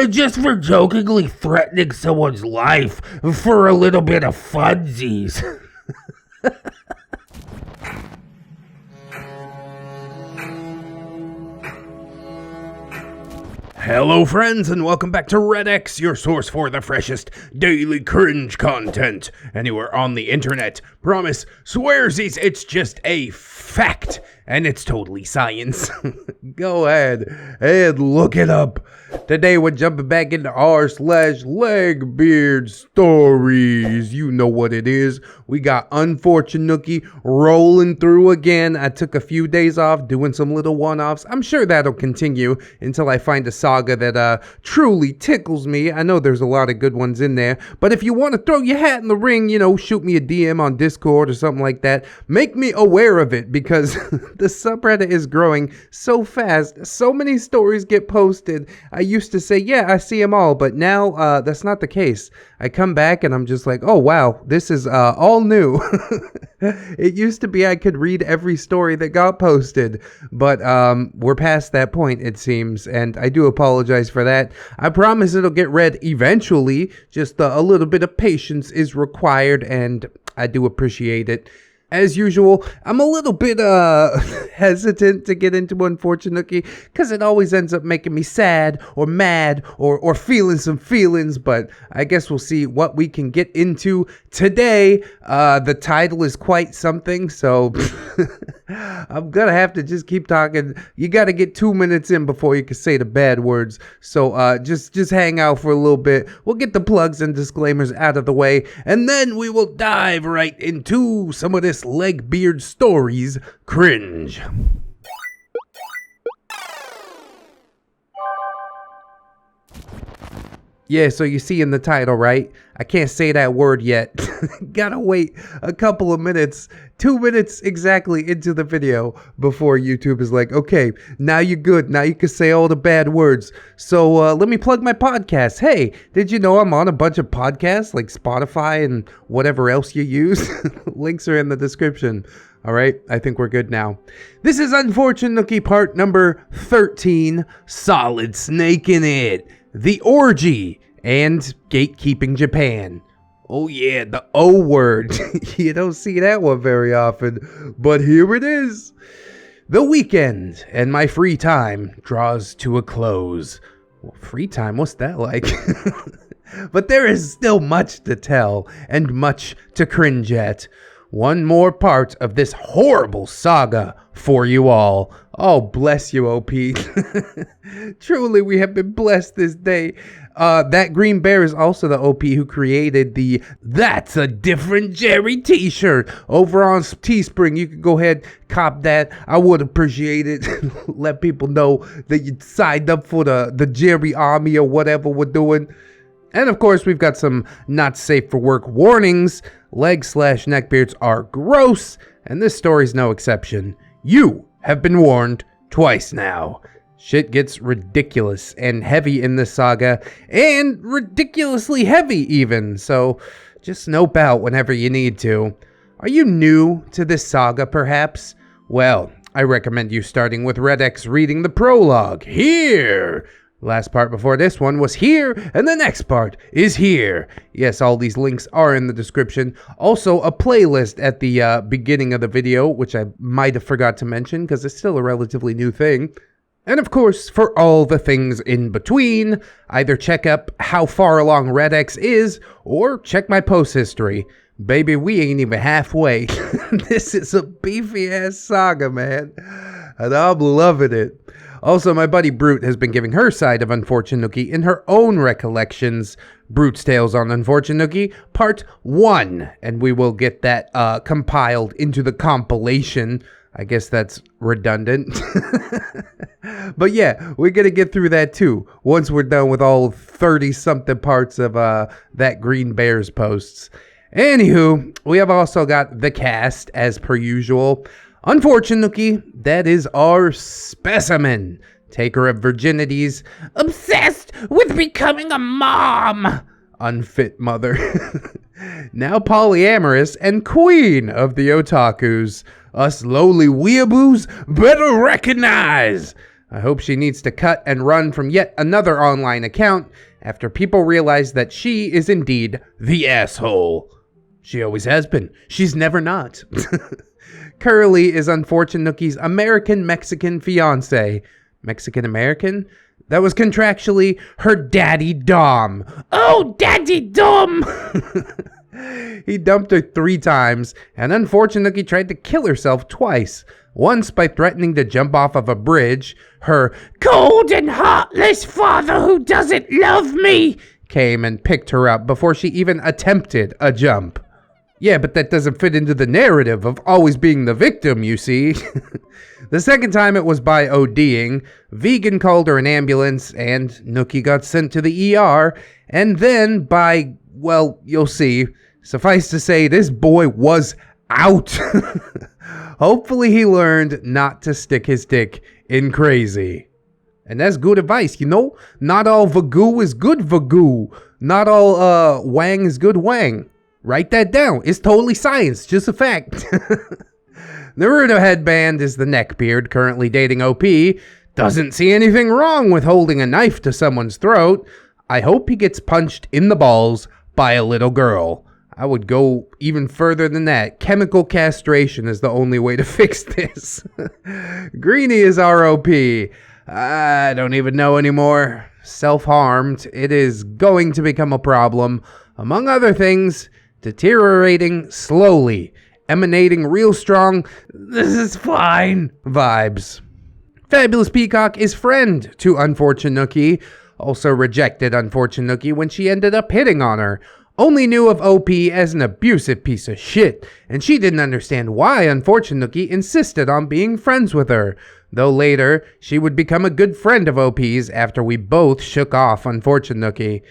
just for jokingly threatening someone's life for a little bit of funsies. Hello friends, and welcome back to ReddX, your source for the freshest daily cringe content anywhere on the internet. Promise, swearsies, it's just a fact, and it's totally science. Go ahead and look it up. Today we're jumping back into r/LegbeardStories. You know what it is. We got Unfortunate rolling through again. I took a few days off doing some little one-offs. I'm sure that'll continue until I find a saga that truly tickles me. I know there's a lot of good ones in there, but if you want to throw your hat in the ring, you know, shoot me a DM on Discord or something like that. Make me aware of it, because the subreddit is growing so fast. So many stories get posted. I used to say, yeah, I see them all, but now that's not the case. I come back and I'm just like, oh wow, this is all new. It used to be I could read every story that got posted, but we're past that point, it seems, and I do apologize for that. I promise it'll get read eventually. Just a little bit of patience is required, and I do appreciate it. As usual, I'm a little bit hesitant to get into Unfortunate because it always ends up making me sad or mad or feeling some feelings, but I guess we'll see what we can get into today. The title is quite something, so I'm gonna have to just keep talking. You gotta get 2 minutes in before you can say the bad words, so just hang out for a little bit. We'll get the plugs and disclaimers out of the way, and then we will dive right into some of this LegbeardStories cringe. Yeah, so you see in the title, right? I can't say that word yet. Gotta wait a couple of minutes, 2 minutes exactly into the video before YouTube is like, okay, now you're good. Now you can say all the bad words. So let me plug my podcast. Hey, did you know I'm on a bunch of podcasts like Spotify and whatever else you use? Links are in the description. All right, I think we're good now. This is Unfortunate part number 13, Solid Snake in It, the Orgy, and Gatekeeping Japan. Oh yeah, the O word. You don't see that one very often, but here it is. The weekend and my free time draws to a close. Well, free time, what's that like? But there is still much to tell and much to cringe at. One more part of this horrible saga for you all. Oh, bless you, OP. Truly, we have been blessed this day. That green bear is also the OP who created the That's a Different Jerry t-shirt over on Teespring. You can go ahead, cop that. I would appreciate it. Let people know that you signed up for the Jerry army or whatever we're doing. And of course, we've got some not safe for work warnings. Leg/neckbeards are gross, and this story's no exception. You have been warned twice now. Shit gets ridiculous and heavy in this saga, and ridiculously heavy even, so just nope out whenever you need to. Are you new to this saga, perhaps? Well, I recommend you starting with ReddX reading the prologue. Here! Last part before this one was here, and the next part is here. Yes, all these links are in the description. Also, a playlist at the beginning of the video, which I might have forgot to mention because it's still a relatively new thing. And of course, for all the things in between, either check up how far along ReddX is, or check my post history. Baby, we ain't even halfway. This is a beefy-ass saga, man. And I'm loving it. Also, my buddy Brute has been giving her side of Unfortunate in her own recollections. Brute's Tales on Unfortunate, Part 1. And we will get that compiled into the compilation. I guess that's redundant. But yeah, we're going to get through that too, once we're done with all 30-something parts of that Green Bears posts. Anywho, we have also got the cast, as per usual. Unfortunately, that is our specimen. Taker of virginities, obsessed with becoming a mom. Unfit mother. Now polyamorous and queen of the otakus. Us lowly weeaboos better recognize. I hope she needs to cut and run from yet another online account after people realize that she is indeed the asshole. She always has been. She's never not. Curly is Unfortunate Nookie's American-Mexican fiance. Mexican-American? That was contractually her daddy Dom. Oh, daddy Dom! He dumped her 3 times, and Unfortunate Nookie tried to kill herself twice. Once by threatening to jump off of a bridge. Her cold and heartless father who doesn't love me came and picked her up before she even attempted a jump. Yeah, but that doesn't fit into the narrative of always being the victim, you see. The second time it was by ODing. Vegan called her an ambulance, and Nookie got sent to the ER. And then by, well, you'll see. Suffice to say, this boy was out. Hopefully he learned not to stick his dick in crazy. And that's good advice, you know? Not all vagoo is good vagoo. Not all wang is good wang. Write that down. It's totally science, just a fact. Naruto Headband is the neckbeard currently dating OP. Doesn't see anything wrong with holding a knife to someone's throat. I hope he gets punched in the balls by a little girl. I would go even further than that. Chemical castration is the only way to fix this. Greenie is ROP. I don't even know anymore. Self-harmed. It is going to become a problem. Among other things, deteriorating slowly, emanating real strong, this is fine vibes. Fabulous Peacock is friend to Unfortunate Nookie. Also rejected Unfortunate Nookie when she ended up hitting on her. Only knew of OP as an abusive piece of shit, and she didn't understand why Unfortunate Nookie insisted on being friends with her, though later she would become a good friend of OP's after we both shook off Unfortunate Nookie.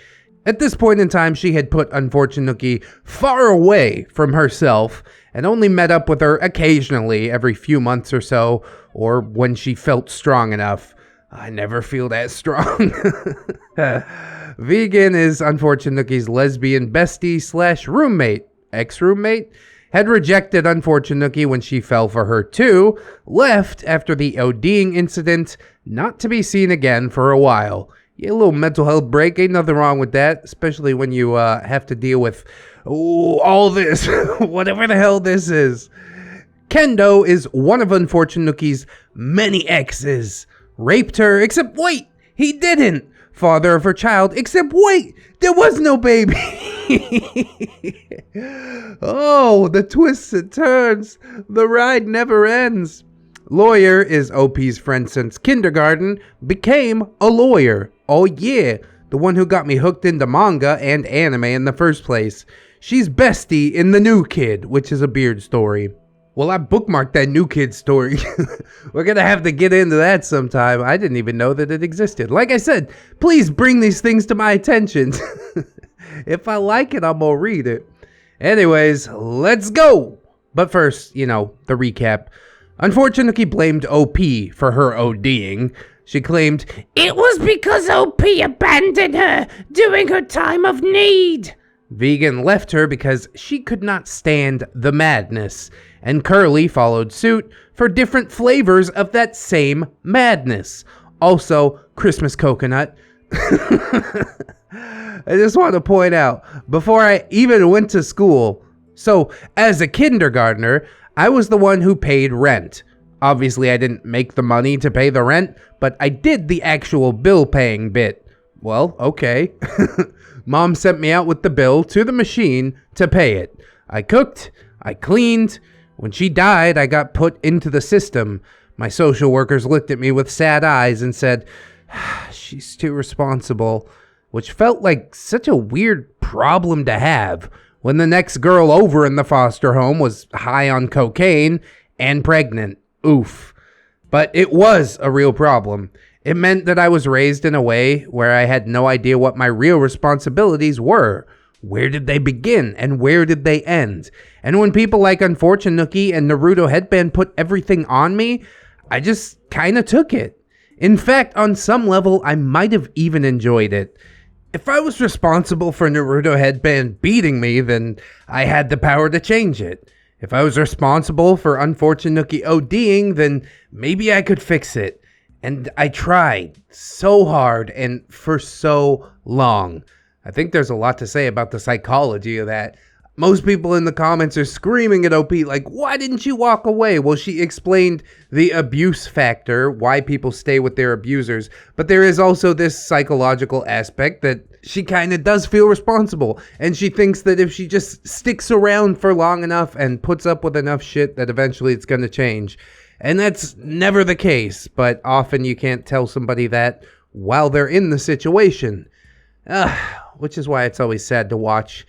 At this point in time, she had put Unfortunate Nookie far away from herself and only met up with her occasionally every few months or so, or when she felt strong enough. I never feel that strong. Vegan is Unfortunate Nookie's lesbian bestie / roommate. Ex-roommate? Had rejected Unfortunate Nookie when she fell for her too. Left after the ODing incident, not to be seen again for a while. Yeah, a little mental health break. Ain't nothing wrong with that. Especially when you have to deal with all this. Whatever the hell this is. Kendo is one of Unfortunate Nookie's many exes. Raped her, except wait, he didn't. Father of her child, except wait, there was no baby. Oh, the twists and turns. The ride never ends. Lawyer is OP's friend since kindergarten, became a lawyer. Oh yeah, the one who got me hooked into manga and anime in the first place. She's bestie in The New Kid, which is a beard story. Well, I bookmarked that New Kid story. We're going to have to get into that sometime. I didn't even know that it existed. Like I said, please bring these things to my attention. If I like it, I'm going to read it. Anyways, let's go. But first, you know, the recap. Unfortunately, blamed OP for her ODing. She claimed, it was because OP abandoned her during her time of need. Vegan left her because she could not stand the madness. And Curly followed suit for different flavors of that same madness. Also, Christmas coconut. I just want to point out, before I even went to school, so as a kindergartner, I was the one who paid rent. Obviously, I didn't make the money to pay the rent, but I did the actual bill paying bit. Well, okay. Mom sent me out with the bill to the machine to pay it. I cooked, I cleaned. When she died, I got put into the system. My social workers looked at me with sad eyes and said, she's too responsible, which felt like such a weird problem to have when the next girl over in the foster home was high on cocaine and pregnant. Oof. But it was a real problem. It meant that I was raised in a way where I had no idea what my real responsibilities were. Where did they begin and where did they end? And when people like Unfortunate Nookie and Naruto Headband put everything on me, I just kind of took it. In fact, on some level, I might have even enjoyed it. If I was responsible for Naruto Headband beating me, then I had the power to change it. If I was responsible for Unfortunate Nookie ODing, then maybe I could fix it. And I tried so hard and for so long. I think there's a lot to say about the psychology of that. Most people in the comments are screaming at OP like, why didn't you walk away? Well, she explained the abuse factor, why people stay with their abusers. But there is also this psychological aspect that she kind of does feel responsible. And she thinks that if she just sticks around for long enough and puts up with enough shit, that eventually it's going to change. And that's never the case. But often you can't tell somebody that while they're in the situation. Which is why it's always sad to watch.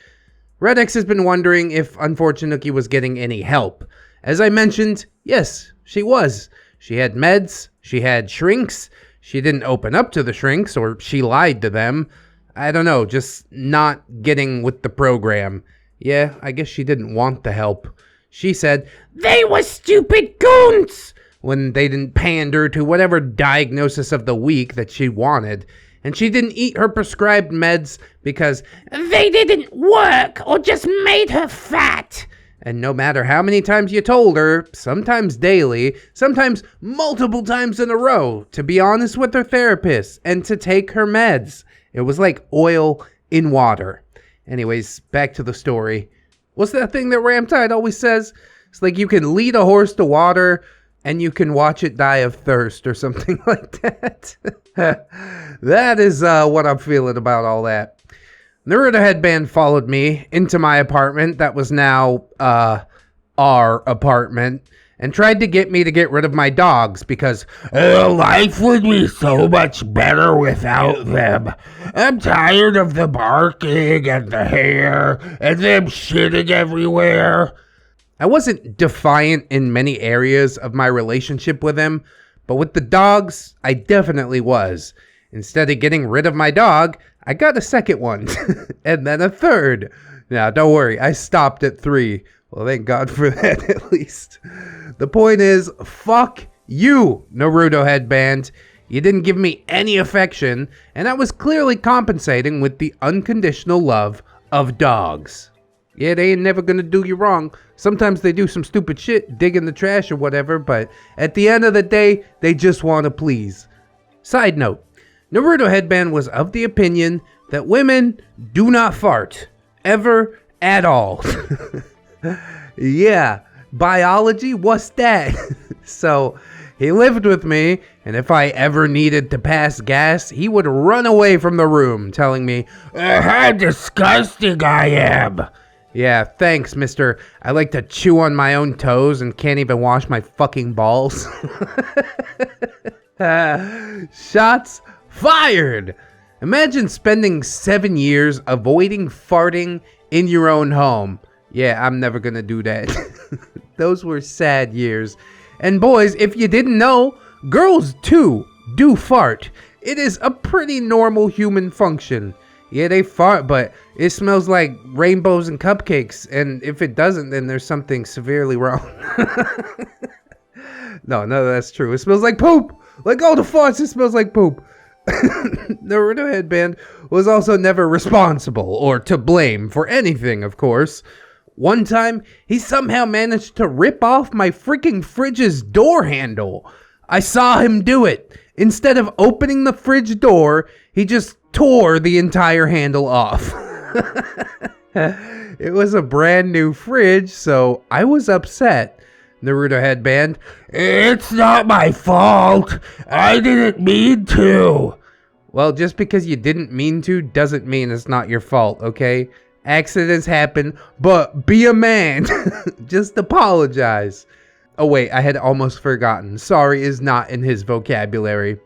ReddX has been wondering if Unfortunate Nookie was getting any help. As I mentioned, yes, she was. She had meds, she had shrinks, she didn't open up to the shrinks, or she lied to them. I don't know, just not getting with the program. Yeah, I guess she didn't want the help. She said, they were stupid goons! When they didn't pander to whatever diagnosis of the week that she wanted. And she didn't eat her prescribed meds because they didn't work or just made her fat. And no matter how many times you told her, sometimes daily, sometimes multiple times in a row, to be honest with her therapist and to take her meds. It was like oil in water. Anyways, back to the story. What's that thing that Ramtide always says? It's like you can lead a horse to water and you can watch it die of thirst or something like that. That is what I'm feeling about all that. Naruto Headband followed me into my apartment that was now our apartment and tried to get me to get rid of my dogs because life would be so much better without them. I'm tired of the barking and the hair and them shitting everywhere. I wasn't defiant in many areas of my relationship with him, but with the dogs, I definitely was. Instead of getting rid of my dog, I got a second one, and then a third. Now, don't worry, I stopped at 3. Well, thank God for that, at least. The point is, fuck you, Naruto Headband. You didn't give me any affection, and I was clearly compensating with the unconditional love of dogs. Yeah, they ain't never gonna do you wrong. Sometimes they do some stupid shit, dig in the trash or whatever, but at the end of the day, they just want to please. Side note, Naruto Headband was of the opinion that women do not fart. Ever at all. Yeah, biology, what's that? So, he lived with me, and if I ever needed to pass gas, he would run away from the room, telling me, how disgusting I am. Yeah, thanks, mister. I like to chew on my own toes and can't even wash my fucking balls. Shots fired! Imagine spending 7 years avoiding farting in your own home. Yeah, I'm never gonna do that. Those were sad years. And boys, if you didn't know, girls too do fart. It is a pretty normal human function. Yeah, they fart, but it smells like rainbows and cupcakes. And if it doesn't, then there's something severely wrong. No, that's true. It smells like poop. Like all the farts, it smells like poop. Naruto Headband was also never responsible or to blame for anything, of course. One time, he somehow managed to rip off my freaking fridge's door handle. I saw him do it. Instead of opening the fridge door, he just tore the entire handle off. It was a brand new fridge, so I was upset. Naruto Headband, it's not my fault. I didn't mean to. Well, just because you didn't mean to doesn't mean it's not your fault, okay? Accidents happen, but be a man. Just apologize. Oh wait, I had almost forgotten. Sorry is not in his vocabulary.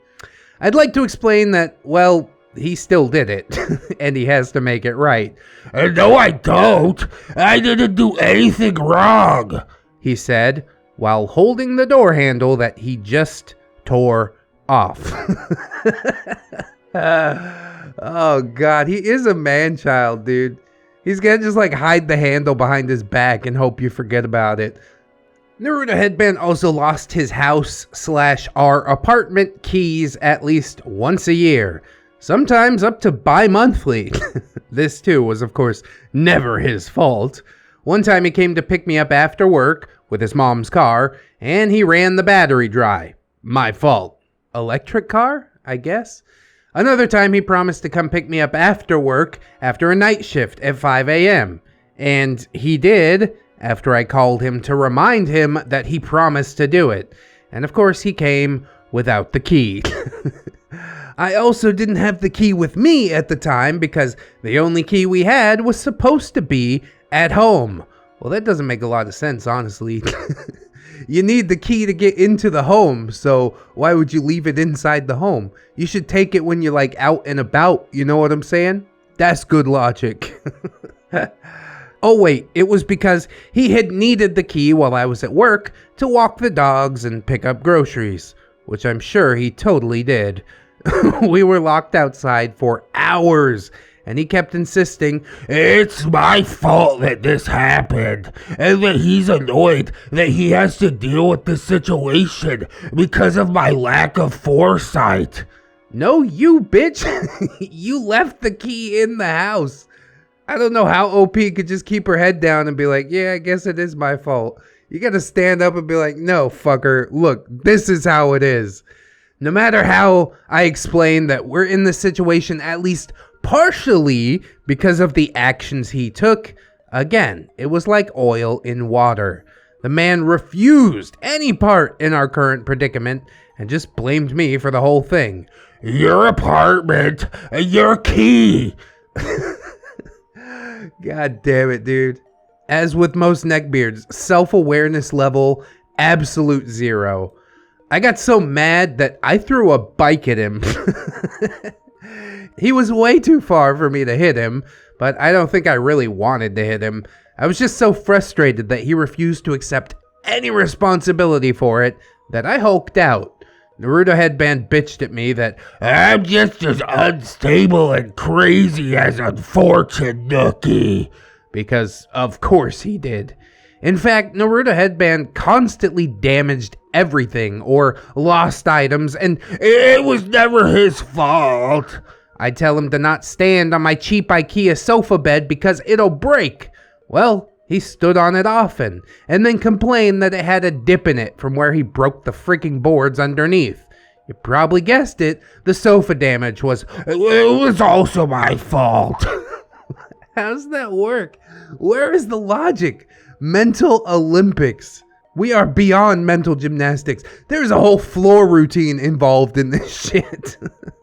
I'd like to explain that, well, he still did it, and he has to make it right. No, I don't. I didn't do anything wrong, he said, while holding the door handle that he just tore off. Oh, God, he is a man-child, dude. He's gonna just, like, hide the handle behind his back and hope you forget about it. Naruto Headband also lost his house/our apartment keys at least once a year. Sometimes up to bi-monthly. This, too, was, of course, never his fault. One time he came to pick me up after work with his mom's car, and he ran the battery dry. My fault. electric car, I guess. Another time he promised to come pick me up after work after a night shift at 5 a.m. And he did, after I called him to remind him that he promised to do it. And of course he came without the key. I also didn't have the key with me at the time because the only key we had was supposed to be at home. Well, that doesn't make a lot of sense, honestly. You need the key to get into the home, so why would you leave it inside the home? You should take it when you're like out and about, you know what I'm saying? That's good logic. Oh wait, it was because he had needed the key while I was at work to walk the dogs and pick up groceries, which I'm sure he totally did. We were locked outside for hours, and he kept insisting, "It's my fault that this happened, and that he's annoyed that he has to deal with this situation because of my lack of foresight." No, you bitch. You left the key in the house. I don't know how OP could just keep her head down and be like, yeah, I guess it is my fault. You gotta stand up and be like, no, fucker, look, this is how it is. No matter how I explain that we're in this situation at least partially because of the actions he took, again, it was like oil in water. The man refused any part in our current predicament and just blamed me for the whole thing. Your apartment, your key. God damn it, dude. As with most neckbeards, self-awareness level, absolute zero. I got so mad that I threw a bike at him. He was way too far for me to hit him, but I don't think I really wanted to hit him. I was just so frustrated that he refused to accept any responsibility for it that I hulked out. Naruto Headband bitched at me that I'm just as unstable and crazy as Unfortune, Nookie. Because of course he did. In fact, Naruto Headband constantly damaged everything or lost items, and it was never his fault. I tell him to not stand on my cheap IKEA sofa bed because it'll break. Well, he stood on it often, and then complained that it had a dip in it from where he broke the freaking boards underneath. You probably guessed it, the sofa damage was also my fault. How's that work? Where is the logic? Mental Olympics. We are beyond mental gymnastics. There's a whole floor routine involved in this shit.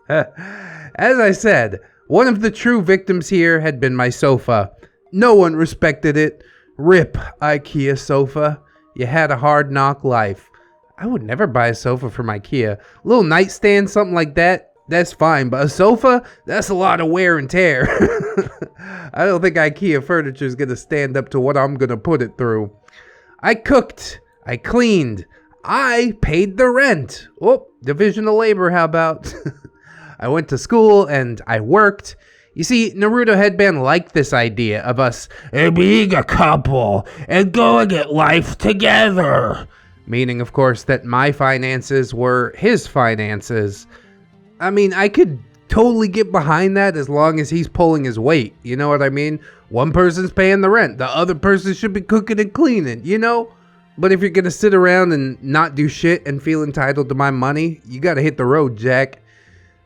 As I said, one of the true victims here had been my sofa. No one respected it. RIP, IKEA sofa. You had a hard knock life. I would never buy a sofa from IKEA. A little nightstand, something like that, that's fine. But a sofa, that's a lot of wear and tear. I don't think IKEA furniture is going to stand up to what I'm going to put it through. I cooked. I cleaned. I paid the rent. Oh, division of labor, how about? I went to school and I worked. You see, Naruto Headband liked this idea of us being a couple and going at life together. Meaning, of course, that my finances were his finances. I mean, I could totally get behind that as long as he's pulling his weight. You know what I mean? One person's paying the rent. The other person should be cooking and cleaning, you know? But if you're going to sit around and not do shit and feel entitled to my money, you got to hit the road, Jack.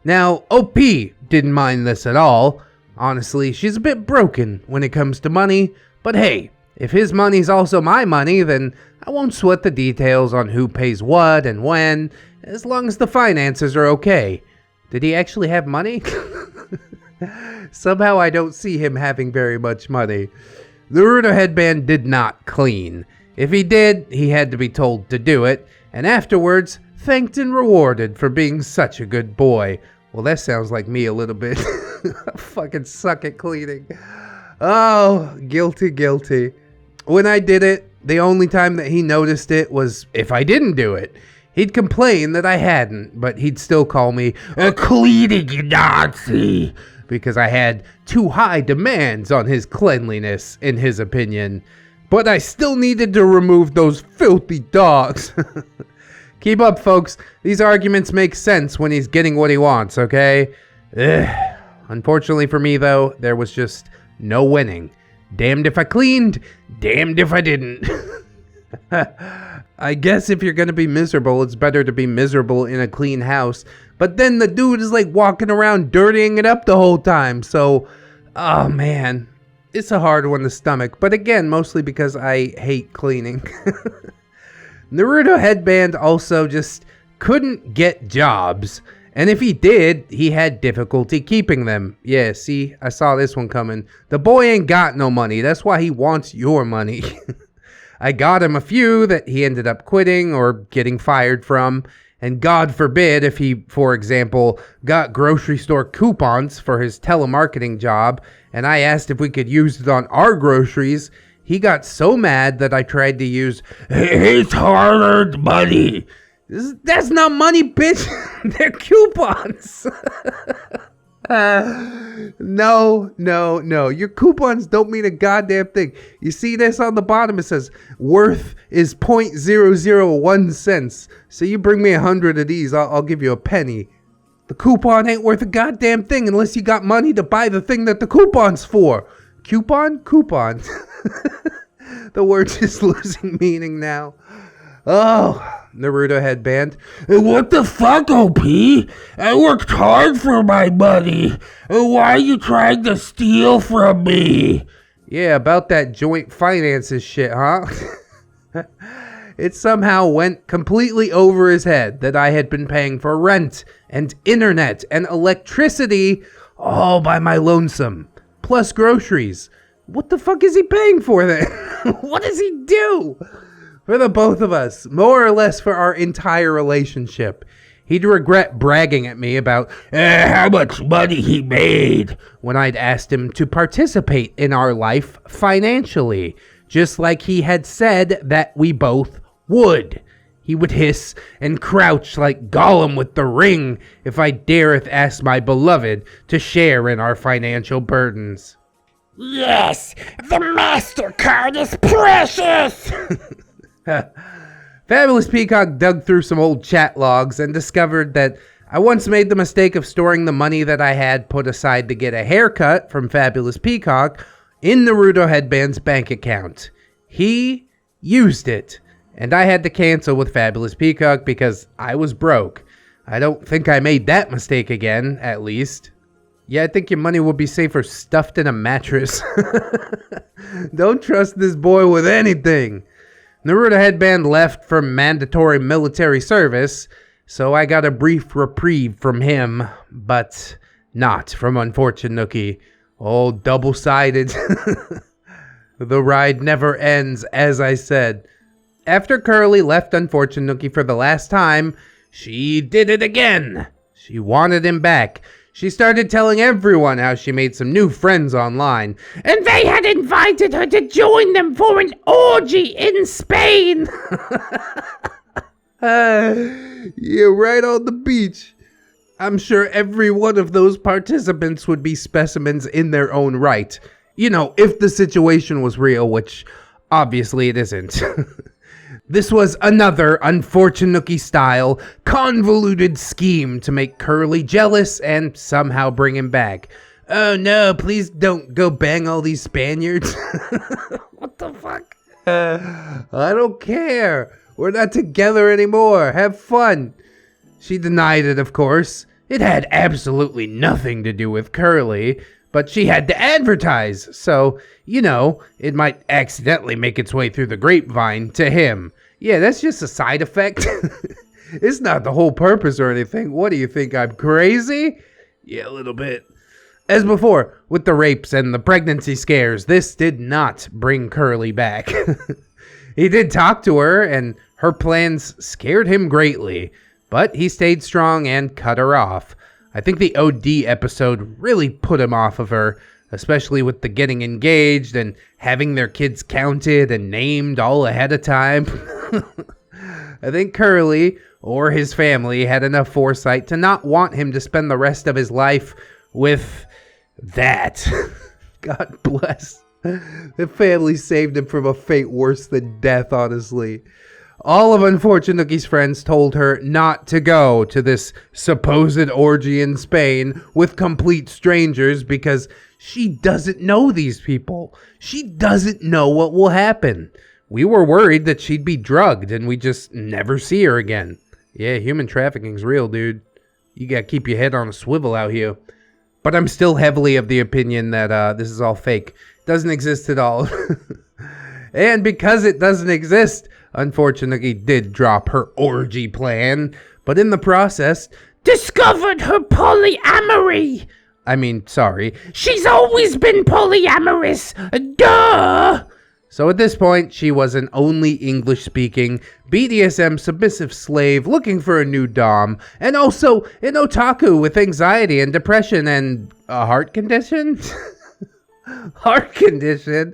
Now, OP didn't mind this at all. Honestly, she's a bit broken when it comes to money. But hey, if his money's also my money, then I won't sweat the details on who pays what and when, as long as the finances are okay. Did he actually have money? Somehow I don't see him having very much money. Naruto Headband did not clean. If he did, he had to be told to do it, and afterwards thanked and rewarded for being such a good boy. Well, that sounds like me a little bit. I fucking suck at cleaning. Oh, guilty. When I did it, the only time that he noticed it was if I didn't do it. He'd complain that I hadn't, but he'd still call me a cleaning Nazi because I had too high demands on his cleanliness, in his opinion. But I still needed to remove those filthy dogs. Keep up, folks. These arguments make sense when he's getting what he wants, okay? Ugh. Unfortunately for me, though, there was just no winning. Damned if I cleaned, damned if I didn't. I guess if you're gonna be miserable, it's better to be miserable in a clean house. But then the dude is like walking around dirtying it up the whole time. So, oh man, it's a hard one to stomach. But again, mostly because I hate cleaning. Naruto Headband also just couldn't get jobs. And if he did, he had difficulty keeping them. Yeah, see, I saw this one coming. The boy ain't got no money. That's why he wants your money. I got him a few that he ended up quitting or getting fired from. And God forbid if he, for example, got grocery store coupons for his telemarketing job, and I asked if we could use it on our groceries, he got so mad that I tried to use his hard-earned money. That's not money, bitch. They're coupons. No. Your coupons don't mean a goddamn thing. You see this on the bottom? It says worth is 0.001 cents. So you bring me 100 of these, I'll give you a penny. The coupon ain't worth a goddamn thing unless you got money to buy the thing that the coupon's for. Coupon? The word's just losing meaning now. Oh, Naruto Headband. What the fuck, OP? I worked hard for my money. Why are you trying to steal from me? Yeah, about that joint finances shit, huh? It somehow went completely over his head that I had been paying for rent and internet and electricity all by my lonesome, plus groceries. What the fuck is he paying for then? What does he do? For the both of us, more or less for our entire relationship. He'd regret bragging at me about how much money he made when I'd asked him to participate in our life financially, just like he had said that we both would. He would hiss and crouch like Gollum with the ring if I dareth ask my beloved to share in our financial burdens. Yes, the MasterCard is precious! Fabulous Peacock dug through some old chat logs and discovered that I once made the mistake of storing the money that I had put aside to get a haircut from Fabulous Peacock in Naruto Headband's bank account. He used it, and I had to cancel with Fabulous Peacock because I was broke. I don't think I made that mistake again, at least. Yeah, I think your money will be safer stuffed in a mattress. Don't trust this boy with anything. Naruto Headband left for mandatory military service, so I got a brief reprieve from him, but not from Unfortunate Nookie. Oh, double-sided. The ride never ends, as I said. After Curly left Unfortunate Nookie for the last time, she did it again. She wanted him back. She started telling everyone how she made some new friends online, and they had invited her to join them for an orgy in Spain. Yeah, right on the beach. I'm sure every one of those participants would be specimens in their own right. You know, if the situation was real, which obviously it isn't. This was another Unfortunate Nookie style convoluted scheme to make Curly jealous and somehow bring him back. Oh no, please don't go bang all these Spaniards. What the fuck? I don't care. We're not together anymore. Have fun. She denied it, of course. It had absolutely nothing to do with Curly, but she had to advertise, so, you know, it might accidentally make its way through the grapevine to him. Yeah, that's just a side effect. It's not the whole purpose or anything. What do you think, I'm crazy? Yeah, a little bit. As before, with the rapes and the pregnancy scares, this did not bring Curly back. He did talk to her, and her plans scared him greatly, but he stayed strong and cut her off. I think the OD episode really put him off of her, especially with the getting engaged and having their kids counted and named all ahead of time. I think Curly, or his family, had enough foresight to not want him to spend the rest of his life with that. God bless. The family saved him from a fate worse than death, honestly. All of Unfortunate Nookie's friends told her not to go to this supposed orgy in Spain with complete strangers because she doesn't know these people. She doesn't know what will happen. We were worried that she'd be drugged and we just never see her again. Yeah, human trafficking's real, dude. You gotta keep your head on a swivel out here. But I'm still heavily of the opinion that this is all fake. Doesn't exist at all. And because it doesn't exist, unfortunately did drop her orgy plan. But in the process, discovered her polyamory. I mean, sorry. She's always been polyamorous. Duh! So at this point, she was an only English-speaking, BDSM submissive slave looking for a new dom, and also an otaku with anxiety and depression and a heart condition? Heart condition?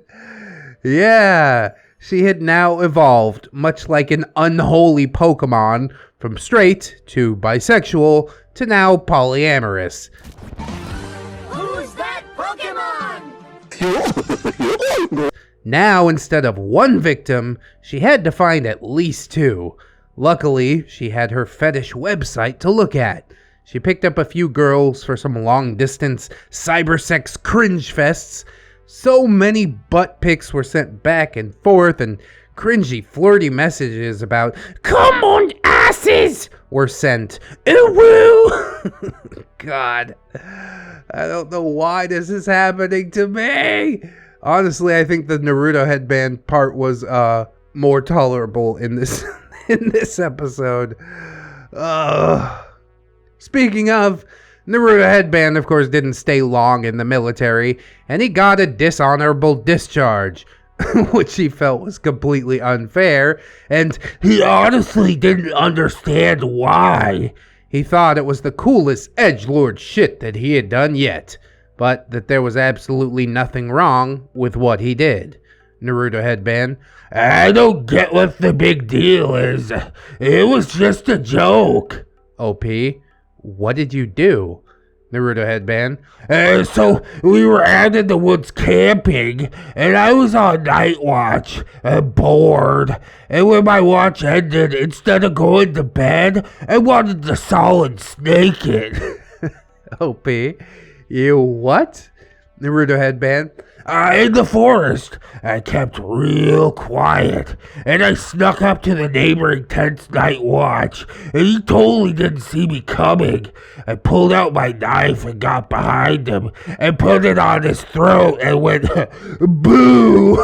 Yeah, she had now evolved, much like an unholy Pokemon, from straight to bisexual to now polyamorous. Who's that Pokemon? Now, instead of one victim, she had to find at least two. Luckily, she had her fetish website to look at. She picked up a few girls for some long-distance cybersex cringe fests. So many butt pics were sent back and forth, and cringy, flirty messages about "come on, asses" were sent. Ooh woo! God, I don't know why this is happening to me. Honestly, I think the Naruto Headband part was more tolerable in this in this episode. Speaking of, Naruto Headband, of course, didn't stay long in the military, and he got a dishonorable discharge, which he felt was completely unfair, and he honestly didn't understand why. He thought it was the coolest edgelord shit that he had done yet, but that there was absolutely nothing wrong with what he did. Naruto Headband: I don't get what the big deal is. It was just a joke. OP: what did you do? Naruto Headband: so we were out in the woods camping, and I was on night watch, bored, and when my watch ended, instead of going to bed, I wanted to solid snake it. OP: you what? Naruto Headband: in the forest. I kept real quiet, and I snuck up to the neighboring tent's night watch, and he totally didn't see me coming. I pulled out my knife and got behind him, and put it on his throat, and went, boo!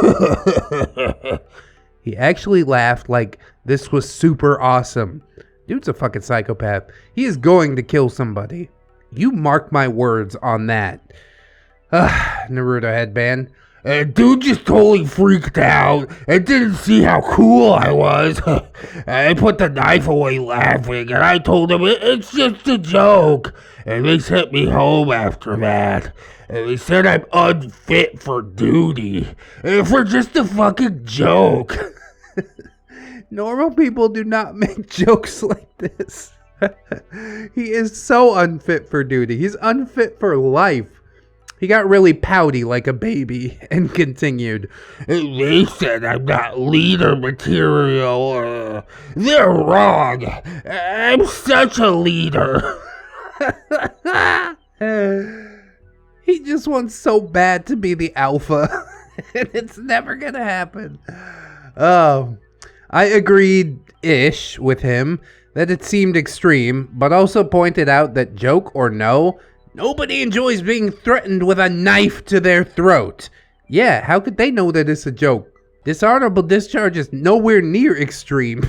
He actually laughed like this was super awesome. Dude's a fucking psychopath. He is going to kill somebody. You mark my words on that. Naruto Headband: dude just totally freaked out and didn't see how cool I was. I put the knife away laughing, and I told him it's just a joke. And they sent me home after that. And they said I'm unfit for duty. For just a fucking joke. Normal people do not make jokes like this. He is so unfit for duty. He's unfit for life. He got really pouty like a baby and continued. They said I'm not leader material. They're wrong. I'm such a leader. He just wants so bad to be the alpha. And it's never gonna happen. I agreed-ish with him that it seemed extreme, but also pointed out that, joke or no, nobody enjoys being threatened with a knife to their throat. Yeah, how could they know that it's a joke? Dishonorable discharge is nowhere near extreme.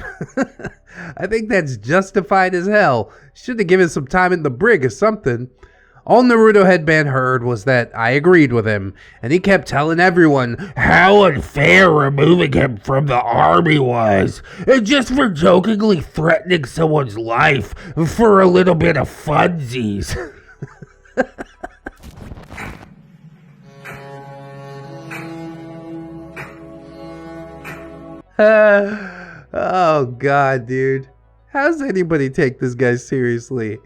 I think that's justified as hell. Should have given some time in the brig or something. All Naruto Headband heard was that I agreed with him, and he kept telling everyone how unfair removing him from the army was, just for jokingly threatening someone's life for a little bit of funsies. Oh god, dude. How's anybody take this guy seriously?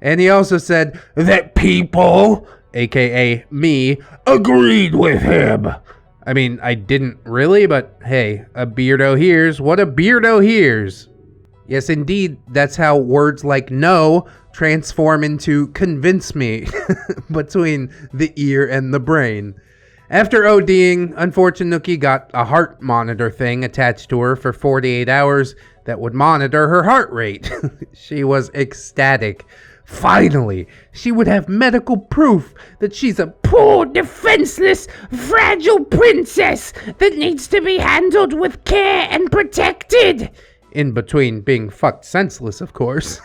And he also said that people, aka me, agreed with him. I mean, I didn't really, but hey, a beardo hears what a beardo hears. Yes, indeed, that's how words like no transform into convince me between the ear and the brain. After ODing, unfortunate Nookie got a heart monitor thing attached to her for 48 hours that would monitor her heart rate. She was ecstatic. Finally, she would have medical proof that she's a poor, defenseless, fragile princess that needs to be handled with care and protected. In between being fucked senseless, of course.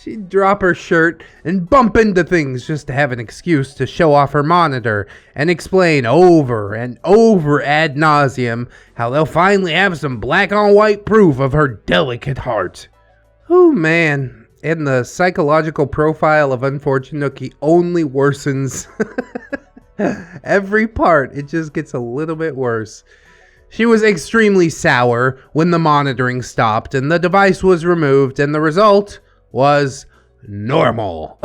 She'd drop her shirt and bump into things just to have an excuse to show off her monitor and explain over and over ad nauseum how they'll finally have some black on white proof of her delicate heart. Oh man, and the psychological profile of unfortunate Nookie only worsens. Every part, it just gets a little bit worse. She was extremely sour when the monitoring stopped and the device was removed, and the result was normal.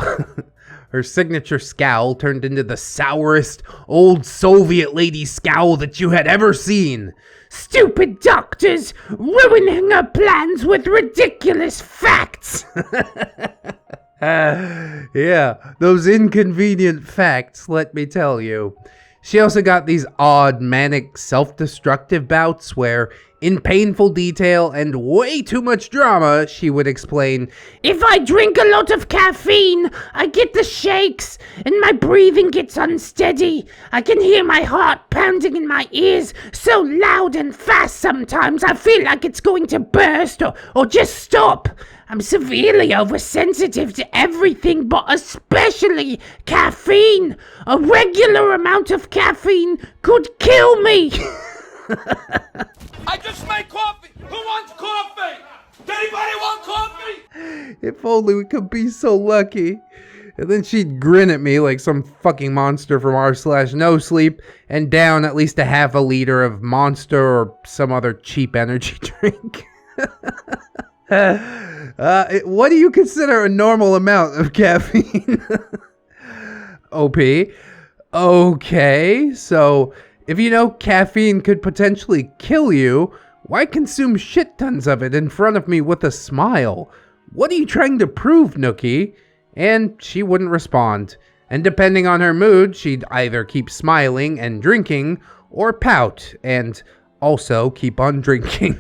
Her signature scowl turned into the sourest old Soviet lady scowl that you had ever seen. Stupid doctors ruining her plans with ridiculous facts. Yeah, those inconvenient facts, let me tell you. She also got these odd, manic, self-destructive bouts where, in painful detail and way too much drama, she would explain, "If I drink a lot of caffeine, I get the shakes, and my breathing gets unsteady. I can hear my heart pounding in my ears so loud and fast sometimes I feel like it's going to burst or just stop. I'm severely oversensitive to everything, but especially caffeine. A regular amount of caffeine could kill me." I just made coffee. Who wants coffee? Does anybody want coffee? If only we could be so lucky. And then she'd grin at me like some fucking monster from rSlash No Sleep and down at least a half a liter of Monster or some other cheap energy drink. What do you consider a normal amount of caffeine? OP. Okay, so if you know caffeine could potentially kill you, why consume shit tons of it in front of me with a smile? What are you trying to prove, Nookie? And she wouldn't respond. And depending on her mood, she'd either keep smiling and drinking, or pout and also keep on drinking.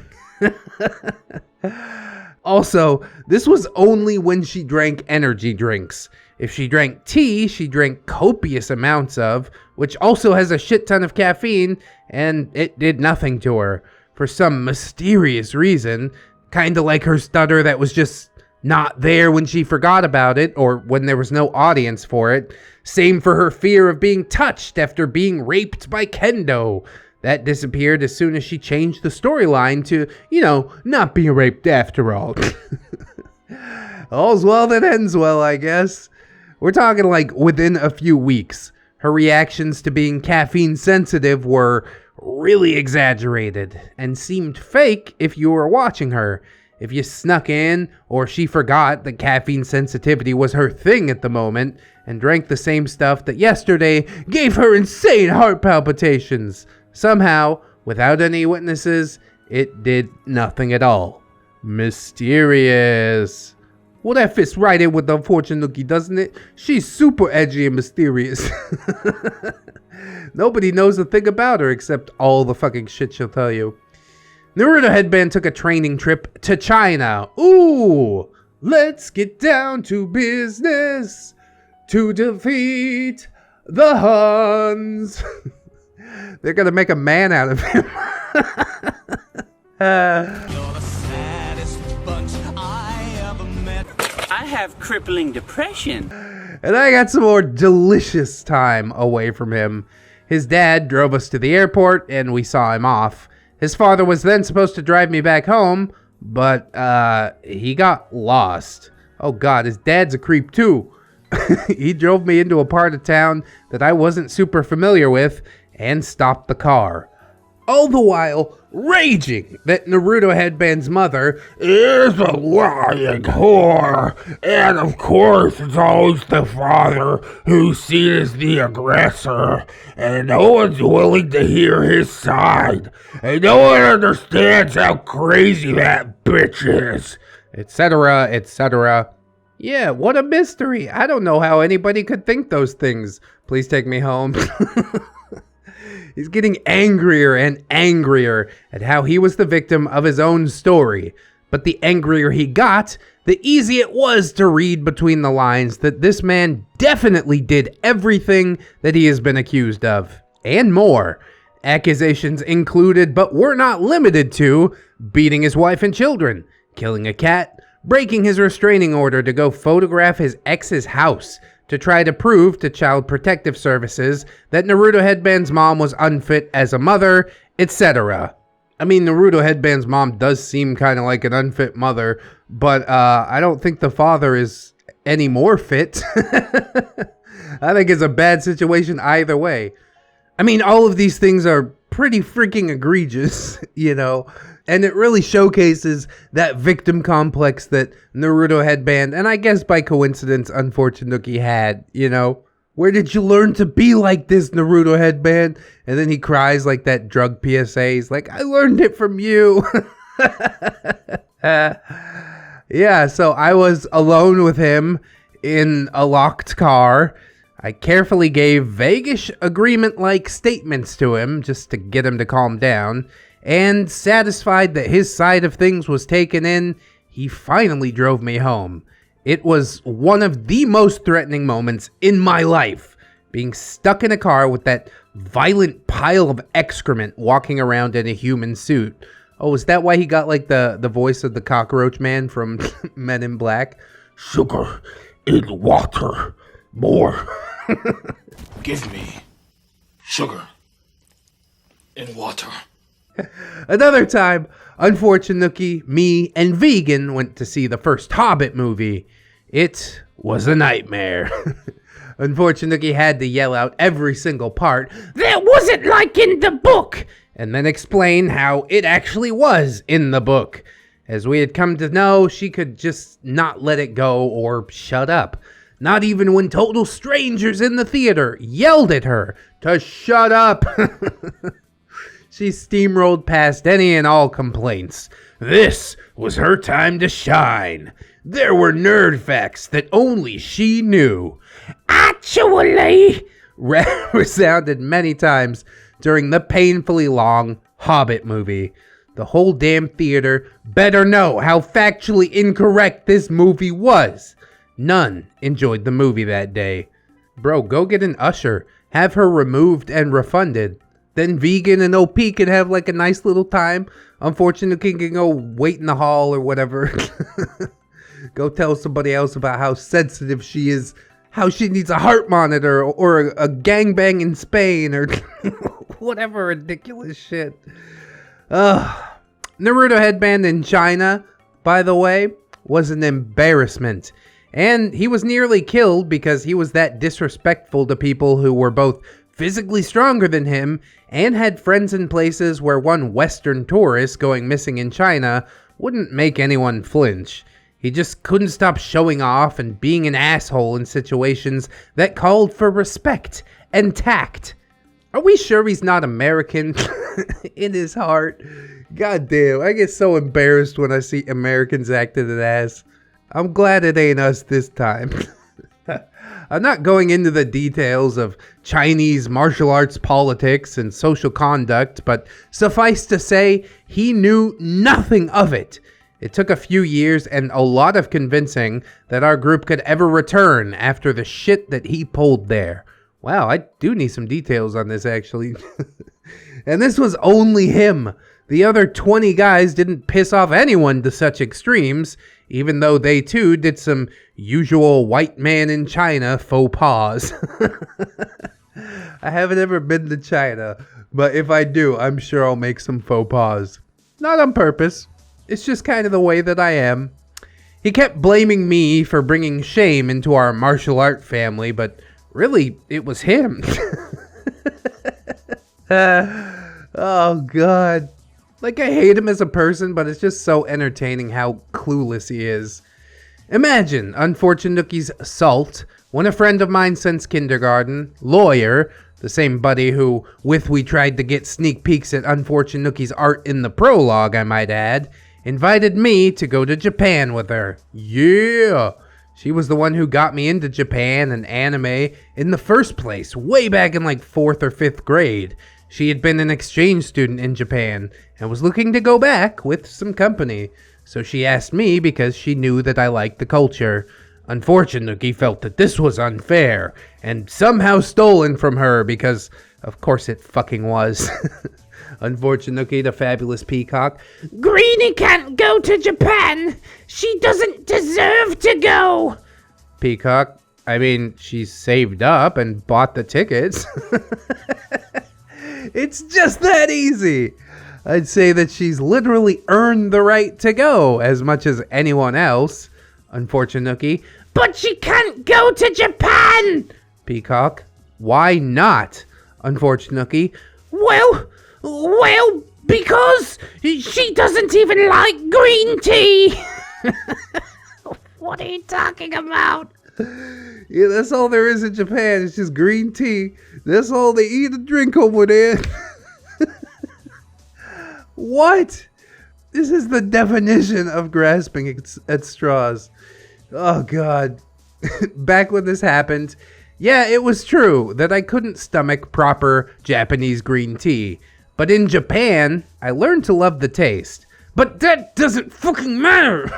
Also, this was only when she drank energy drinks. If she drank tea, she drank copious amounts of, which also has a shit ton of caffeine, and it did nothing to her. For some mysterious reason, kinda like her stutter that was just not there when she forgot about it, or when there was no audience for it. Same for her fear of being touched after being raped by Kendo. That disappeared as soon as she changed the storyline to, not being raped after all. All's well that ends well, I guess. We're talking like within a few weeks. Her reactions to being caffeine sensitive were really exaggerated and seemed fake if you were watching her. If you snuck in or she forgot that caffeine sensitivity was her thing at the moment and drank the same stuff that yesterday gave her insane heart palpitations. Somehow, without any witnesses, it did nothing at all. Mysterious. Well, that fits right in with the unfortunate Nookie, doesn't it? She's super edgy and mysterious. Nobody knows a thing about her except all the fucking shit she'll tell you. Naruto Headband took a training trip to China. Ooh, let's get down to business to defeat the Huns. They're gonna make a man out of him. You're the saddest bunch I ever met. I have crippling depression. And I got some more delicious time away from him. His dad drove us to the airport and we saw him off. His father was then supposed to drive me back home, but he got lost. Oh god, his dad's a creep too. He drove me into a part of town that I wasn't super familiar with and stopped the car. All the while raging that Naruto Headband's mother is a lying whore. And of course it's always the father who sees the aggressor. And no one's willing to hear his side. And no one understands how crazy that bitch is. Etc., etc. Yeah, what a mystery. I don't know how anybody could think those things. Please take me home. He's getting angrier and angrier at how he was the victim of his own story. But the angrier he got, the easier it was to read between the lines that this man definitely did everything that he has been accused of. And more. Accusations included, but were not limited to, beating his wife and children, killing a cat, breaking his restraining order to go photograph his ex's house to try to prove to Child Protective Services that Naruto Headband's mom was unfit as a mother, etc. I mean, Naruto Headband's mom does seem kind of like an unfit mother, but I don't think the father is any more fit. I think it's a bad situation either way. I mean, all of these things are pretty freaking egregious, you know, and it really showcases that victim complex that Naruto Headband, and I guess by coincidence, Unfortunate Nookie had, you know. Where did you learn to be like this, Naruto Headband? And then he cries like that drug PSA. He's like, I learned it from you. Yeah, so I was alone with him in a locked car. I carefully gave vaguish agreement-like statements to him just to get him to calm down. And satisfied that his side of things was taken in, he finally drove me home. It was one of the most threatening moments in my life, being stuck in a car with that violent pile of excrement walking around in a human suit. Oh, is that why he got like the voice of the cockroach man from Men in Black? Sugar in water, more. Give me sugar in water. Another time, Unfortunate Nookie, me, and Vegan went to see the first Hobbit movie. It was a nightmare. Unfortunate Nookie had to yell out every single part, "That wasn't like in the book!" and then explain how it actually was in the book. As we had come to know, she could just not let it go or shut up. Not even when total strangers in the theater yelled at her to shut up. She steamrolled past any and all complaints. This was her time to shine. There were nerd facts that only she knew. Actually, resounded many times during the painfully long Hobbit movie. The whole damn theater better know how factually incorrect this movie was. None enjoyed the movie that day. Bro, go get an usher. Have her removed and refunded. Then Vegan and OP can have like a nice little time. Unfortunately, can go wait in the hall or whatever. Go tell somebody else about how sensitive she is. How she needs a heart monitor or a gangbang in Spain or whatever ridiculous shit. Naruto Headband in China, by the way, was an embarrassment. And he was nearly killed because he was that disrespectful to people who were both physically stronger than him and had friends in places where one Western tourist going missing in China wouldn't make anyone flinch. He just couldn't stop showing off and being an asshole in situations that called for respect and tact. Are we sure he's not American in his heart? God damn, I get so embarrassed when I see Americans acting an ass. I'm glad it ain't us this time. I'm not going into the details of Chinese martial arts politics and social conduct, but suffice to say, he knew nothing of it. It took a few years and a lot of convincing that our group could ever return after the shit that he pulled there. Wow, I do need some details on this actually. And this was only him. The other 20 guys didn't piss off anyone to such extremes, even though they too did some usual white man in China faux pas. I haven't ever been to China, but if I do, I'm sure I'll make some faux pas. Not on purpose. It's just kind of the way that I am. He kept blaming me for bringing shame into our martial art family, but really, it was him. Oh, God. Like, I hate him as a person, but it's just so entertaining how clueless he is. Imagine Unfortunate Nookie's assault when a friend of mine since kindergarten, Lawyer, the same buddy who, with we tried to get sneak peeks at Unfortunate Nookie's art in the prologue, I might add, invited me to go to Japan with her. Yeah! She was the one who got me into Japan and anime in the first place, way back in like 4th or 5th grade. She had been an exchange student in Japan and was looking to go back with some company. So she asked me because she knew that I liked the culture. Unfortunately, felt that this was unfair and somehow stolen from her because, of course, it fucking was. Unfortunately, the fabulous peacock. Greenie can't go to Japan. She doesn't deserve to go. Peacock, I mean, she's saved up and bought the tickets. It's just that easy. I'd say that she's literally earned the right to go as much as anyone else. Unfortunately. But she can't go to Japan. Peacock, why not? Unfortunately. Well, because she doesn't even like green tea. What are you talking about? Yeah, that's all there is in Japan. It's just green tea. That's all they eat and drink over there. What? This is the definition of grasping at straws. Oh, God. Back when this happened, yeah, it was true that I couldn't stomach proper Japanese green tea. But in Japan, I learned to love the taste. But that doesn't fucking matter!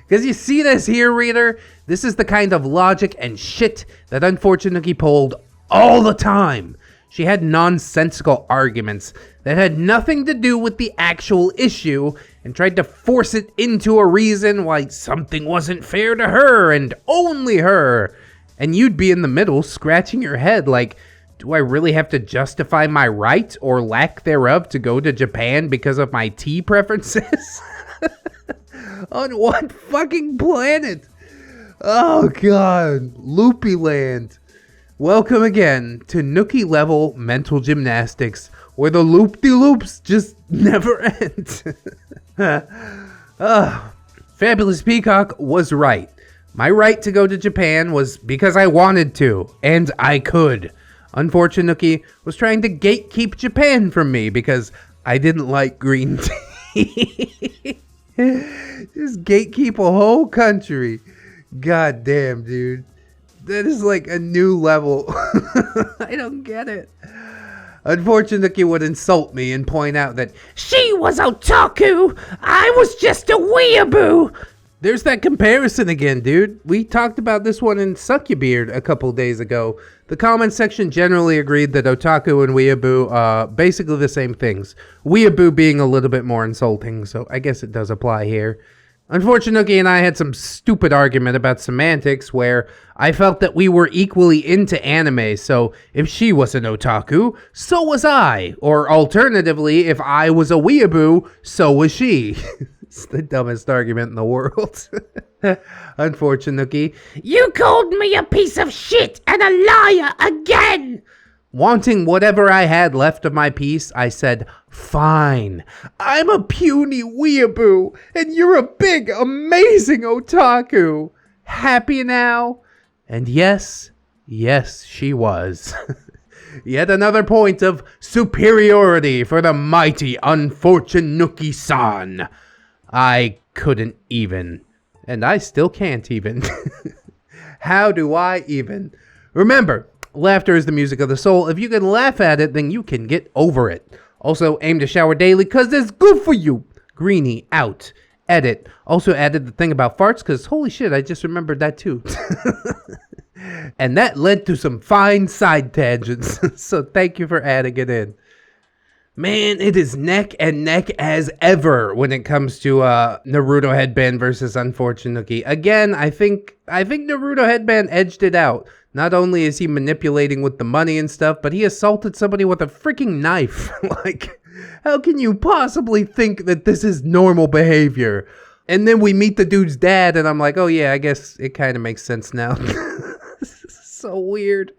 Because you see this here, reader? This is the kind of logic and shit that unfortunately pulled all the time. She had nonsensical arguments that had nothing to do with the actual issue and tried to force it into a reason why something wasn't fair to her and only her. And you'd be in the middle scratching your head like, do I really have to justify my right or lack thereof to go to Japan because of my tea preferences? On what fucking planet? Oh God, Loopy Land. Welcome again to Nookie level mental gymnastics, where the loop-de-loops just never end. Fabulous Peacock was right. My right to go to Japan was because I wanted to, and I could. Unfortunately, was trying to gatekeep Japan from me because I didn't like green tea. Just gatekeep a whole country. God damn, dude. That is like a new level. I don't get it. Unfortunately, would insult me and point out that she was otaku. I was just a weeaboo. There's that comparison again, dude. We talked about this one in Succubeard a couple days ago. The comment section generally agreed that otaku and weeaboo are basically the same things. Weeaboo being a little bit more insulting, so I guess it does apply here. Unfortunately, and I had some stupid argument about semantics where I felt that we were equally into anime, so if she was an otaku, so was I. Or alternatively, if I was a weeaboo, so was she. It's the dumbest argument in the world. Unfortunately. You called me a piece of shit and a liar again! Wanting whatever I had left of my piece, I said, fine. I'm a puny weeaboo, and you're a big, amazing otaku. Happy now? And yes, she was. Yet another point of superiority for the mighty Unfortunookie-san. I couldn't even. And I still can't even. How do I even? Remember, laughter is the music of the soul. If you can laugh at it, then you can get over it. Also, aim to shower daily, because it's good for you. Greenie, out. Edit. Also added the thing about farts, because holy shit, I just remembered that too. And that led to some fine side tangents. So thank you for adding it in. Man, it is neck and neck as ever when it comes to Naruto Headband versus Unfortunookie. Again, I think Naruto Headband edged it out. Not only is he manipulating with the money and stuff, but he assaulted somebody with a freaking knife. Like, how can you possibly think that this is normal behavior? And then we meet the dude's dad, and I'm like, oh yeah, I guess it kind of makes sense now. So weird.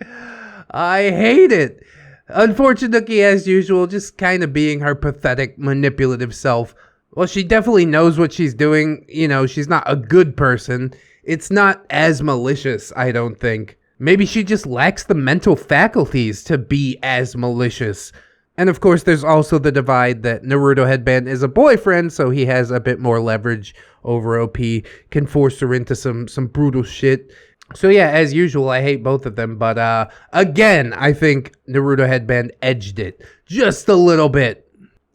I hate it. Unfortunately, as usual, just kind of being her pathetic, manipulative self. Well, she definitely knows what she's doing. You know, she's not a good person. It's not as malicious, I don't think. Maybe she just lacks the mental faculties to be as malicious. And of course, there's also the divide that Naruto Headband is a boyfriend, so he has a bit more leverage over OP, can force her into some brutal shit. So yeah, as usual, I hate both of them, but again, I think Naruto Headband edged it just a little bit.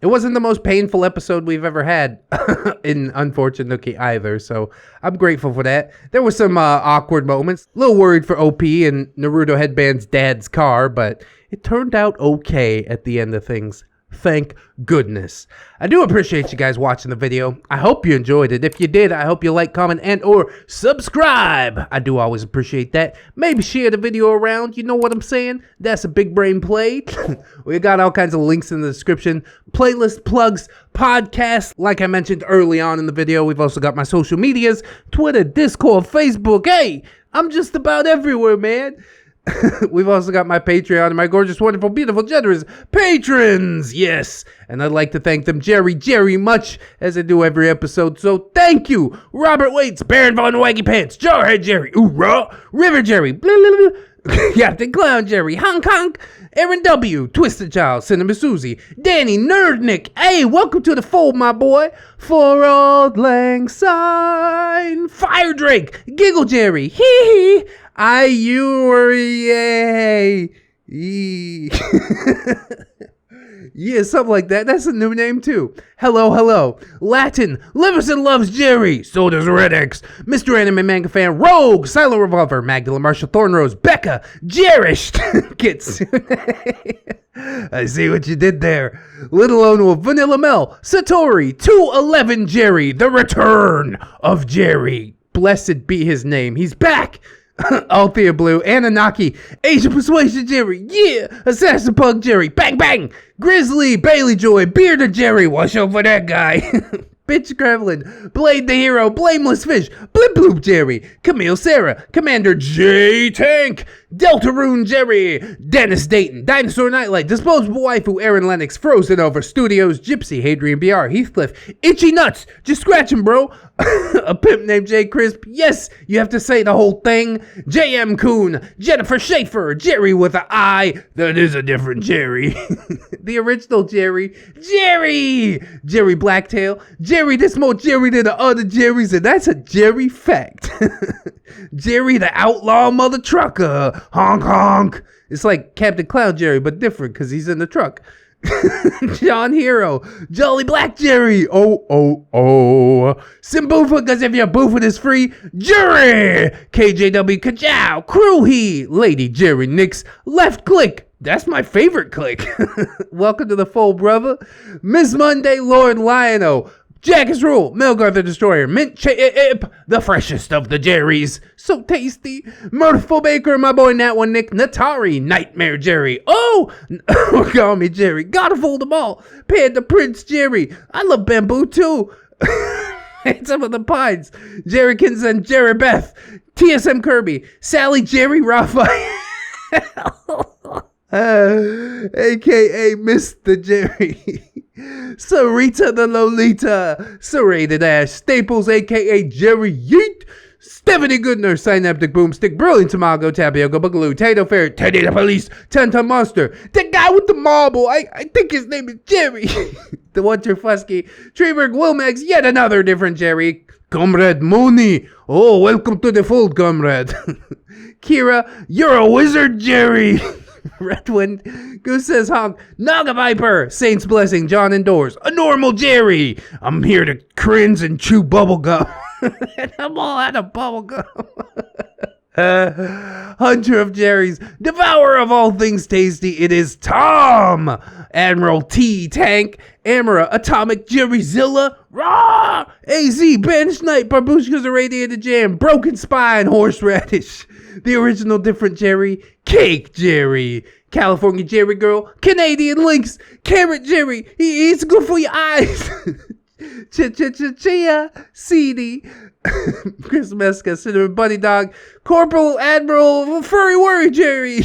It wasn't the most painful episode we've ever had in Unfortunate Nookie either, so I'm grateful for that. There were some awkward moments. A little worried for OP and Naruto Headband's dad's car, but it turned out okay at the end of things. Thank goodness. I do appreciate you guys watching the video. I hope you enjoyed it. If you did, I hope you like, comment, and or subscribe. I do always appreciate that. Maybe share the video around. You know what I'm saying? That's a big brain play. We got all kinds of links in the description. Playlist, plugs, podcasts. Like I mentioned early on in the video, we've also got my social medias. Twitter, Discord, Facebook. Hey, I'm just about everywhere, man. We've also got my Patreon and my gorgeous, wonderful, beautiful, generous patrons. Yes. And I'd like to thank them Jerry much, as I do every episode. So thank you. Robert Waits, Baron Von Waggy Pants, Jarhead Jerry, Oorah, River Jerry, blah, blah, blah. Captain Clown Jerry, Hong Kong, Aaron W, Twisted Child, Cinema Susie, Danny, Nerdnick. Hey, welcome to the fold, my boy. For Old Lang Syne, Fire Drake, Giggle Jerry, hee hee. Yay. Yeah, something like that. That's a new name too. Hello. Latin, Liverson loves Jerry. So does ReddX. Mr. Anime Manga Fan, Rogue, Silent Revolver, Magdalene Marshall, Thornrose, Becca, Jerish, Kitsune. I see what you did there. Little Lone Wolf, Vanilla Mel, Satori, 211 Jerry, the return of Jerry. Blessed be his name. He's back. Althea Blue, Anunnaki, Asian Persuasion Jerry, yeah, Assassin Pug Jerry, bang bang, Grizzly, Bailey Joy, Bearded Jerry, watch out for that guy, Bitch Gremlin, Blade the Hero, Blameless Fish, Blip Bloop Jerry, Camille Sarah, Commander J Tank, Deltarune Jerry, Dennis Dayton, Dinosaur Nightlight, Disposable Waifu, Aaron Lennox, Frozen Over, Studios, Gypsy, Hadrian BR, Heathcliff, Itchy Nuts, just scratch him, bro. A pimp named Jay Crisp, yes, you have to say the whole thing. JM Coon, Jennifer Schaefer, Jerry with an I, that is a different Jerry. The original Jerry, Jerry Blacktail, Jerry this more Jerry than the other Jerrys, and that's a Jerry fact. Jerry the outlaw mother trucker, honk honk. It's like Captain Clown Jerry, but different because he's in the truck. John Hero, Jolly Black Jerry, oh. Simbufa, because if your boofing is free, Jerry, KJW Kajow, Crewhee, Lady Jerry Nix, Left Click, that's my favorite click. Welcome to the fold, brother. Miss Monday, Lord Lionel, Jackass Rule, Melgar the Destroyer, Mint Chip, the freshest of the Jerrys, so tasty. Mirthful Baker, my boy Nat One Nick, Natari, Nightmare Jerry, call me Jerry, gotta fold them all. Panda Prince Jerry, I love bamboo too. And some of the Pines, Jerrykins and Jerry Beth, TSM Kirby, Sally Jerry Raphael. AKA Mr. Jerry, Sarita the Lolita, Serrated Ash, Staples, AKA Jerry Yeet, Stephanie Goodner, Synaptic Boomstick, Brilliant Tamago, Tapioca Boogaloo, Tato Fair, Teddy the Police, Ten-Ton Monster, the guy with the marble, I think his name is Jerry, the Winter Fusky, Treeberg Wilmax, yet another different Jerry, Comrade Mooney, oh, welcome to the fold, comrade. Kira, you're a wizard, Jerry. Redwind, Goose says honk, Naga Viper, Saints Blessing, John Indoors, a normal Jerry. I'm here to cringe and chew bubblegum. And I'm all out of bubblegum. Hunter of Jerry's, Devourer of all things tasty, it is Tom. Admiral T Tank, Amara, Atomic Jerryzilla, Raw, AZ, Banished Knight, Barbushka's Irradiated Jam, Broken Spine, Horseradish, the original different Jerry, Cake Jerry, California Jerry Girl, Canadian Lynx, Carrot Jerry, he's good for your eyes. Chia, CD, Chris Mesca, Cinnamon Bunny Dog, Corporal Admiral Furry Worry Jerry,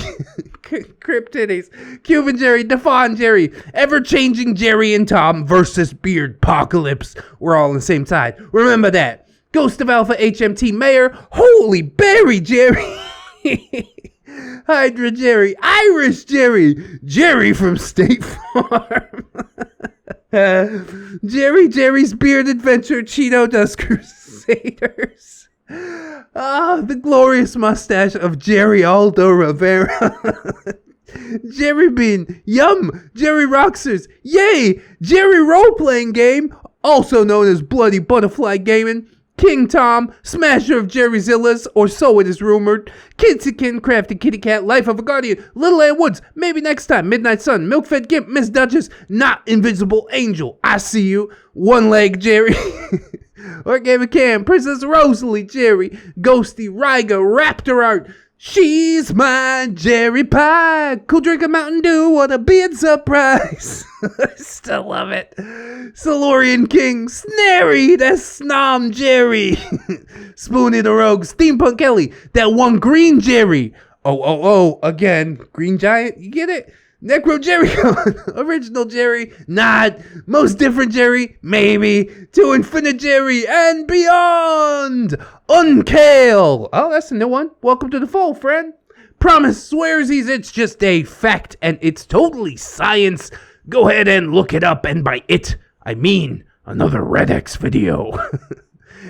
Crypt Titties, Cuban Jerry, Defon Jerry, Ever-Changing Jerry and Tom versus Beard Apocalypse. We're all on the same side. Remember that. Ghost of Alpha HMT Mayor, Holy Berry Jerry. Hydra Jerry, Irish Jerry, Jerry from State Farm. Jerry's Beard Adventure, Cheeto Dust Crusaders. The glorious mustache of Jerry Aldo Rivera. Jerry Bean, Yum, Jerry Roxers, Yay, Jerry Role-Playing Game, also known as Bloody Butterfly Gaming, King Tom, Smasher of Jerry Zillas, or so it is rumored, Kidsikin, Crafty Kitty Cat, Life of a Guardian, Little Ann Woods, Maybe Next Time, Midnight Sun, Milk-Fed Gimp, Miss Duchess, Not Invisible Angel, I See You, One Leg Jerry, Organic Cam, Princess Rosalie Jerry, Ghosty, Ryga, Raptor Art, She's my Jerry Pie. Cool drink of Mountain Dew. What a beard surprise. Still love it. Solorian King. Snary. That's Snom Jerry. Spoony the Rogue. Steampunk Kelly. That one Green Jerry. Oh. Again. Green Giant. You get it? Necro Jerry. Original Jerry. Not. Most different Jerry. Maybe. To Infinite Jerry and beyond. Unkale. Oh, that's a new one. Welcome to the fold, friend. Promise swearsies it's just a fact and it's totally science. Go ahead and look it up, and by it, I mean another ReddX video.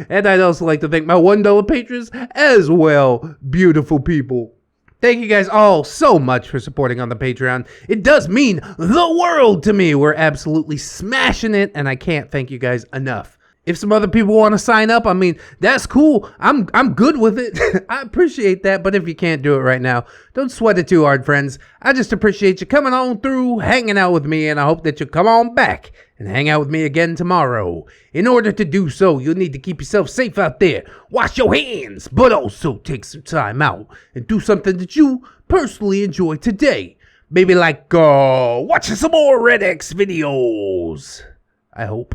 And I'd also like to thank my $1 patrons as well, beautiful people. Thank you guys all so much for supporting on the Patreon. It does mean the world to me. We're absolutely smashing it, and I can't thank you guys enough. If some other people want to sign up, I mean, that's cool. I'm good with it. I appreciate that, but if you can't do it right now, don't sweat it too hard, friends. I just appreciate you coming on through, hanging out with me, and I hope that you'll come on back and hang out with me again tomorrow. In order to do so, you'll need to keep yourself safe out there. Wash your hands, but also take some time out and do something that you personally enjoy today. Maybe like watching some more ReddX videos. I hope.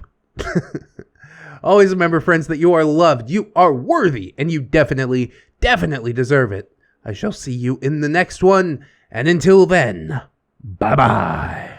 Always remember, friends, that you are loved, you are worthy, and you definitely deserve it. I shall see you in the next one, and until then, bye-bye.